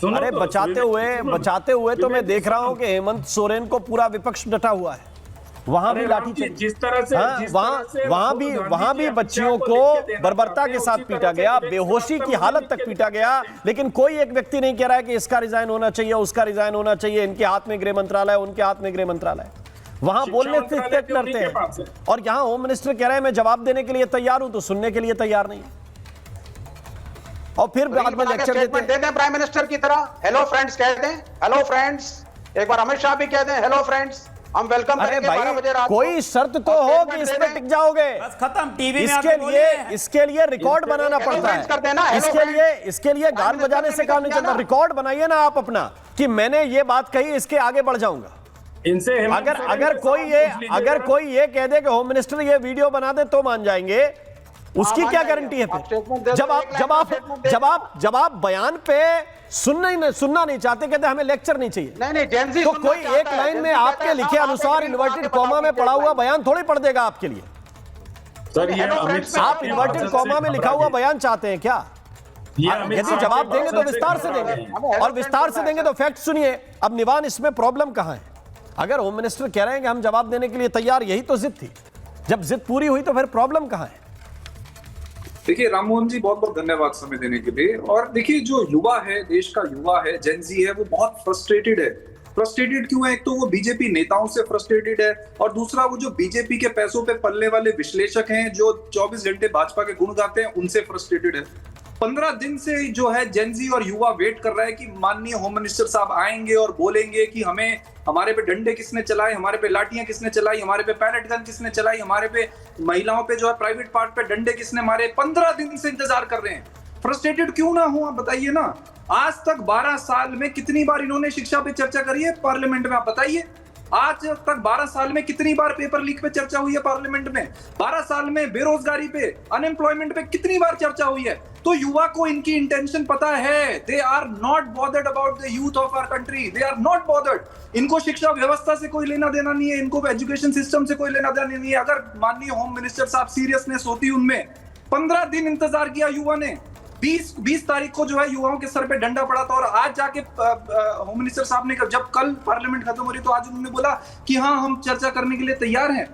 अरे बचाते हुए तो मैं देख रहा हूं कि हेमंत सोरेन को पूरा विपक्ष डटा हुआ है, वहां भी लाठी चली, जिस तरह से वहां भी बच्चियों को बर्बरता के साथ पीटा गया, बेहोशी की हालत तक पीटा गया, लेकिन कोई एक व्यक्ति नहीं कह रहा है कि इसका रिजाइन होना चाहिए, उसका रिजाइन होना चाहिए, इनके हाथ में गृह मंत्रालय, उनके हाथ में गृह मंत्रालय। वहां बोलने से तक डरते हैं, और यहां होम मिनिस्टर कह रहे हैं मैं जवाब देने के लिए तैयार हूं, तो सुनने के लिए तैयार नहीं, और फिर बाद में लेक्चर दे दें प्राइम मिनिस्टर की तरह, हेलो फ्रेंड्स कह दें, हेलो फ्रेंड्स, एक बार अमित शाह भी कह दें हेलो फ्रेंड्स, हम वेलकम करेंगे 12 बजे रात को। कोई शर्त तो हो कि इसमें टिक जाओगे, बस खत्म, टीवी में इसके लिए रिकॉर्ड बनाना पड़ता है, इसके लिए गान बजाने से काम नहीं चलता, रिकॉर्ड बनाइए ना आप अपना कि मैंने ये बात कही, इसके आगे बढ़ जाऊंगा। इनसे अगर कोई ये कह दे कि होम मिनिस्टर ये वीडियो बना दे तो मान जाएंगे, उसकी क्या गारंटी है फिर? जब आप बयान पे सुनना नहीं चाहते, कहते हमें लेक्चर नहीं चाहिए, नहीं, तो कोई एक लाइन में आपके लिखे अनुसार इन्वर्टेड कॉमा में पढ़ा हुआ बयान थोड़ी पढ़ देगा आपके लिए। सर ये आप इन्वर्टेड कॉमा में लिखा हुआ बयान चाहते हैं क्या? यदि जवाब देंगे तो विस्तार से देंगे, और विस्तार से देंगे तो फैक्ट सुनिए। अब निवान, इसमें प्रॉब्लम कहां है? अगर होम मिनिस्टर कह रहे हैं कि हम जवाब देने के लिए तैयार, यही तो जिद थी, जब जिद पूरी हुई तो फिर प्रॉब्लम कहां है? देखिए राम मोहन जी, बहुत बहुत धन्यवाद समय देने के लिए। और देखिए जो युवा है, देश का युवा है, जेन ज़ी है, वो बहुत फ्रस्ट्रेटेड है। फ्रस्ट्रेटेड क्यों है? एक तो वो बीजेपी नेताओं से फ्रस्ट्रेटेड है, और दूसरा वो जो बीजेपी के पैसों पे पलने वाले विश्लेषक हैं जो 24 घंटे भाजपा के गुण गाते हैं, उनसे फ्रस्ट्रेटेड है। 15 दिन से जो है जेन ज़ी और युवा वेट कर रहा है कि माननीय होम मिनिस्टर साहब आएंगे और बोलेंगे कि हमें, हमारे पे डंडे किसने चलाए, हमारे पे लाठियां किसने चलाई, हमारे पे पैलेट गन किसने चलाई, हमारे पे महिलाओं पे जो है प्राइवेट पार्ट पे डंडे किसने मारे। 15 दिन से इंतजार कर रहे हैं। फ्रस्ट्रेटेड क्यों ना हो आप बताइए ना। आज तक 12 साल में कितनी बार इन्होंने शिक्षा पे चर्चा करी है पार्लियामेंट में, आप बताइए। आज तक 12 साल में कितनी बार पेपर लीक पे चर्चा हुई है पार्लियामेंट में? 12 साल में बेरोजगारी पे, अनएम्प्लॉयमेंट पे कितनी बार चर्चा हुई है? तो युवा को इनकी इंटेंशन पता है। They are not bothered about the youth of our country, they are not bothered. इनको शिक्षा व्यवस्था से कोई लेना देना नहीं है, इनको एजुकेशन सिस्टम से कोई लेना देना नहीं है। अगर माननीय होम मिनिस्टर साहब सीरियसनेस होती उनमें, 15 दिन इंतजार किया युवा ने। 20 तारीख को जो है युवाओं के सर पे डंडा पड़ा था, और आज जाके होम मिनिस्टर साहब ने, जब कल पार्लियामेंट खत्म हो रही तो आज उन्होंने बोला कि हाँ हम चर्चा करने के लिए तैयार हैं।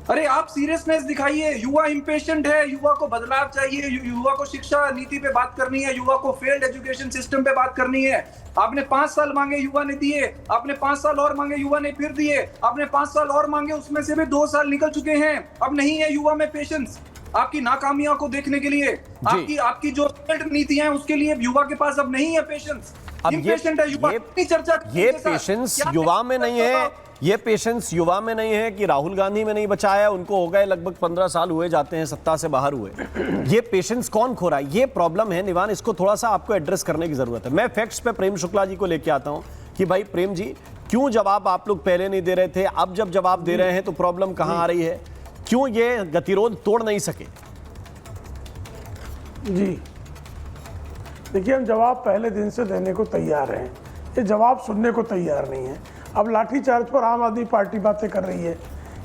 अरे आप सीरियसनेस दिखाइए। युवा इंपेशेंट है, युवा को बदलाव चाहिए, युवा को शिक्षा नीति पे बात करनी है, युवा को फेल्ड एजुकेशन सिस्टम पे बात करनी है। आपने 5 साल मांगे, युवा ने दिए। आपने 5 साल और मांगे, युवा ने फिर दिए। आपने 5 साल और मांगे, उसमें से भी 2 साल निकल चुके हैं। अब नहीं है युवा में पेशेंस आपकी नाकामियों को देखने के लिए, आपकी जो नीतियां हैं उसके लिए युवा के पास अब नहीं है पेशेंस। अब ये पेशेंस युवा में नहीं है, ये पेशेंस युवा में नहीं है कि राहुल गांधी में नहीं बचाया, उनको हो गए लगभग 15 साल हुए जाते हैं सत्ता से बाहर हुए। ये पेशेंस कौन खो रहा है? ये प्रॉब्लम है निवान, इसको थोड़ा सा आपको एड्रेस करने की जरूरत है। मैं फैक्ट्स पे प्रेम शुक्ला जी को लेके आता हूं कि भाई प्रेम जी, क्यों जवाब आप लोग पहले नहीं दे रहे थे, अब जब जवाब दे रहे हैं तो प्रॉब्लम कहां आ रही है? क्यों ये गतिरोध तोड़ नहीं सके? जी देखिए, हम जवाब पहले दिन से देने को तैयार हैं, ये जवाब सुनने को तैयार नहीं है। अब लाठीचार्ज पर आम आदमी पार्टी बातें कर रही है।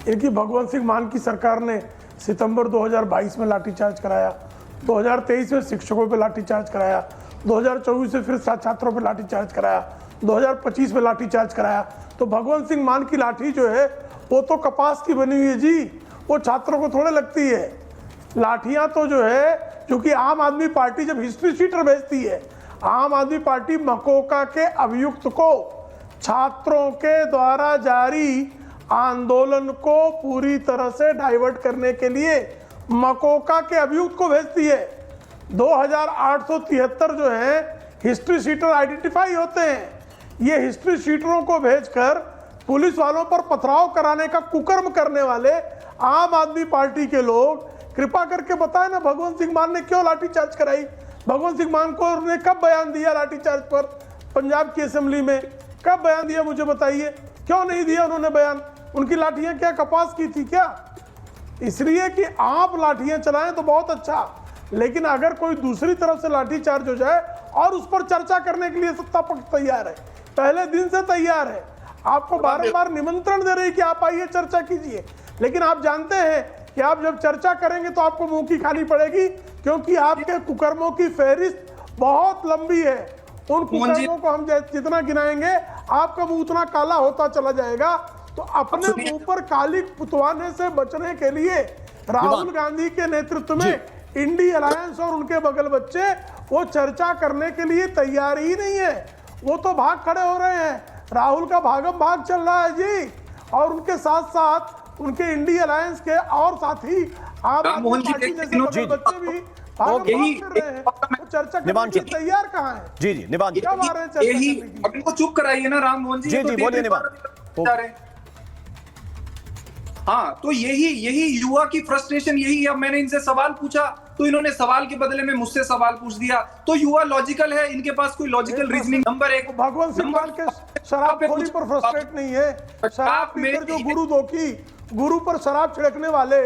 इनकी भगवंत सिंह मान की सरकार ने सितंबर 2022 में लाठीचार्ज कराया, 2023 में शिक्षकों पे लाठीचार्ज कराया, 2024 से फिर छात्रों पे लाठीचार्ज कराया, 2025 में लाठीचार्ज कराया। तो भगवंत सिंह मान की लाठी जो है वो तो कपास की बनी हुई है जी, वो छात्रों को थोड़े लगती है। लाठियां तो जो है, क्योंकि आम आदमी पार्टी जब हिस्ट्री शीटर भेजती है, आम आदमी पार्टी मकोका के अभियुक्त को छात्रों के द्वारा जारी आंदोलन को पूरी तरह से डाइवर्ट करने के लिए मकोका के अभियुक्त को भेजती है। 2873 जो है हिस्ट्री शीटर आइडेंटिफाई होते हैं। ये हिस्ट्री शीटरों को भेजकर पुलिस वालों पर पथराव कराने का कुकर्म करने वाले आम आदमी पार्टी के लोग, कृपा करके बताएं ना भगवंत सिंह मान ने क्यों लाठीचार्ज कराई? भगवंत सिंह मान को ने कब बयान दिया लाठीचार्ज पर? पंजाब की असेंबली में कब बयान दिया, मुझे बताइए। क्यों नहीं दिया उन्होंने बयान? उनकी लाठियां क्या कपास की थी क्या? इसलिए कि आप लाठियां चलाएं तो बहुत अच्छा, लेकिन अगर कोई दूसरी तरफ से लाठीचार्ज हो जाए और उस पर चर्चा करने के लिए सत्ता पक्ष तैयार है, पहले दिन से तैयार है, आपको बार-बार निमंत्रण दे रही कि आप आइए चर्चा कीजिए, लेकिन आप जानते हैं कि आप जब चर्चा करेंगे तो आपको मुंह की खानी पड़ेगी, क्योंकि आपके कुकर्मों की फहरिस्त बहुत लंबी है उन कुकर्मों को हम जितना गिनाएंगे आपका मुंह उतना काला होता चला जाएगा। तो अपने मुंह पर काली पुतवाने से बचने के लिए राहुल गांधी के नेतृत्व में इंडी अलायंस और उनके बगल बच्चे वो चर्चा करने के लिए तैयार ही नहीं है। वो तो भाग खड़े हो रहे हैं। राहुल का भागम भाग चल रहा है जी, और उनके साथ साथ उनके इंडी अलायंस के और साथी आम आदमी पार्टी जैसे बगल बच्चे भी भागम भाग कर रहे हैं। वो चर्चा करने के लिए तैयार कहाँ है? जी जी निवान जी, कब आ रहे हैं चर्चा यही करने के लिए? अब इनको चुप कराइए ना राम मोहन जी। जी, तो जी, बोलिए निवान। जा रहे हैं। हाँ, तो यही युवा की फ्रस्ट्रेशन यही है। अब मैंने इनसे सवाल पूछा तो इन्होंने सवाल के बदले में मुझसे सवाल पूछ दिया। तो युवा लॉजिकल है, इनके पास कोई लॉजिकल रीजनिंग। नंबर एक, भगवंत सिंह मान के शराब खोरी पर फ्रस्ट्रेट नहीं है। शराब पीकर जो गुरु पर शराब छिड़कने वाले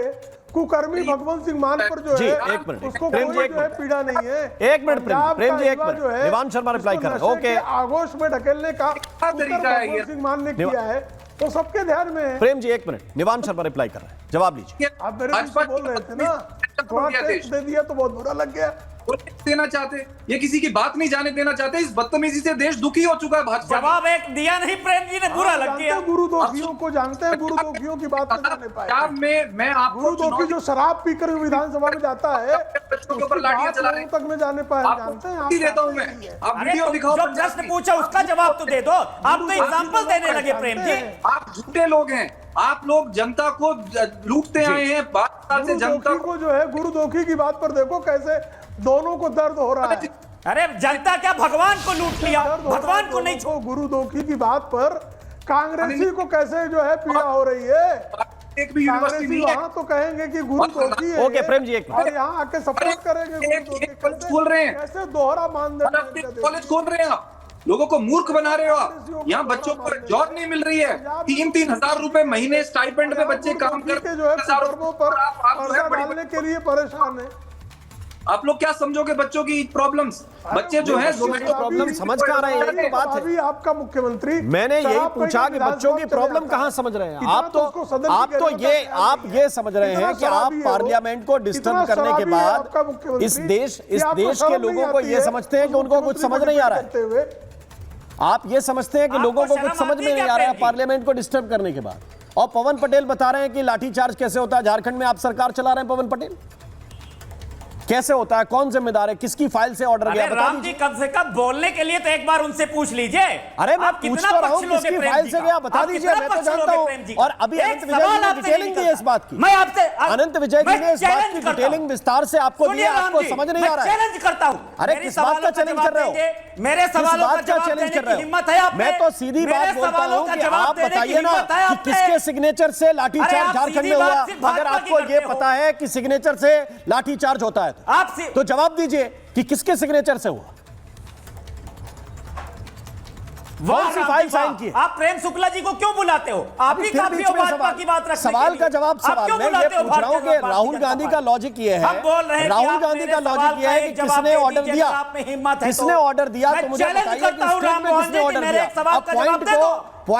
कुकर्मी भगवंत सिंह मान पर जो है एक मिनट, उसको प्रेम कोई जी, एक जो है मिनट। पीड़ा नहीं है। एक मिनट प्रेम जी, एक पंजाब का मिनट। जो है, निवान शर्मा रिप्लाई कर रहे हैं। उसको ओके, नशे के आगोश में ढकेलने का तरीका है ये। भगवंत सिंह मान ने किया है, तो सबके ध्यान में है। प्रेम जी एक मिनट, निवान शर्मा रिप्लाई कर रहे हैं, जवाब लीजिए। आप मेरे पीछे बोल रहे थे ना, थोड़ा टेस्ट दे दिया तो बहुत बुरा लग गया। देना चाहते, ये किसी की बात नहीं जाने देना चाहते। इस बदतमीजी से देश दुखी हो चुका है। भाजपा जवाब एक दिया नहीं प्रेम जी ने, बुरा लग गया। गुरु दोषियों को जानते हैं, गुरु दोषियों की बात नहीं करने पाए। पंजाब में मैं आपको गुरु दोषी जो शराब पीकर विधानसभा में जाता है, बच्चों के ऊपर लाठियां चला रहे हैं। तक में जाने पाए जानते हैं। आपको देता हूं मैं, आप अरे वीडियो तो दिखाओ। जो प्रश्न पूछा उसका जवाब तो दे दो। आप तो एग्जाम्पल देने लगे प्रेम जी। आप झूठे लोग हैं। आप लोग जनता को लूटते आए हैं। 12 साल से जनता गुरु को जो है गुरु दोषी की बात पर देखो कैसे दोनों को दर्द हो रहा है। अरे जनता क्या भगवान को लूट लिया? दर्द हो रहा है भगवान को नहीं दोनों गुरु दोषी की बात पर कांग्रेसी को कैसे जो है पीड़ा हो रही है। एक भी यूनिवर्सिटी कांग्रेसी नहीं है। वहां तो कहेंगे कि गुरु दोषी है ओके, प्रेम जी, एक मिनट। और यहाँ आके सपोर्ट करेंगे गुरु दोषी। एक कॉलेज खोल रहे हैं। कैसे दोहरा मानदंड कॉलेज खोल रहे हैं आप, लोगों को मूर्ख बना रहे हो आप। यहाँ बच्चों को जॉब नहीं मिल रही है। 3-3 हजार रुपए महीने स्टाइपेंड पे बच्चे काम के जो है कुकर्मों पर पर्दा डालने के लिए परेशान है। आप लोग क्या समझोगे बच्चों की प्रॉब्लम्स? बच्चे जो है प्रॉब्लम समझ कहाँ रहे हैं, ये तो बात है। अभी आपका मुख्यमंत्री मैंने यही पूछा कि बच्चों की प्रॉब्लम कहाँ समझ रहे हैं आप? आप ये समझ रहे हैं कि आप पार्लियामेंट को डिस्टर्ब करने के बाद इस देश के लोगों को ये समझते हैं कि उनको कुछ समझ नहीं आ रहा है। आप ये समझते हैं कि लोगों को कुछ समझ में नहीं आ रहा है पार्लियामेंट को डिस्टर्ब करने के बाद। और पवन पटेल बता रहे हैं कि लाठीचार्ज कैसे होता है। झारखंड में आप सरकार चला रहे हैं पवन पटेल, कैसे होता है, कौन जिम्मेदार है, किसकी फाइल से ऑर्डर गया? राम जी कम से कम बोलने के लिए तो एक बार उनसे पूछ लीजिए। अरे मैं आप पूछ कितना तो रहा हूं पक्ष लोगे किसकी प्रेम फाइल जी से का? गया, बता आप दीजिए, कितना मैं तो पक्ष जानता लोगे हूं। प्रेम जी का? और अभी एक अनंत विजय सवाल जी ने आपसे डिटेलिंग नहीं दी है इस बात की। मैं आपसे अनंत विजय जी ने इस बात की डिटेलिंग विस्तार से आपको दी है, आपको समझ नहीं आ रहा है। चैलेंज करता हूं। अरे किस बात का चैलेंज कर रहे हो? मेरे सवालों का जवाब चैलेंज देने कर रहे की हो? हिम्मत है आप में? मैं तो सीधी बात बोलता हूं कि आप बताइए ना कि किसके सिग्नेचर से लाठीचार्ज झारखंड में हुआ। अगर आपको ये पता है कि सिग्नेचर से लाठीचार्ज होता है तो जवाब दीजिए कि किसके सिग्नेचर से हुआ, कौन सी फाइल साइन की? आप प्रेम शुक्ला जी को क्यों बुलाते हो? आप ही काफी हो भाजपा की बात रखने सवाल का जवाब सवाल मैं ये पूछ रहा हूं कि राहुल गांधी का लॉजिक ये है, राहुल गांधी का लॉजिक ये है कि किसने ऑर्डर दिया, किसने ऑर्डर दिया, तो मुझे बताइए कि स्टेट में किसने ऑर्डर दिया। अब पॉइंट को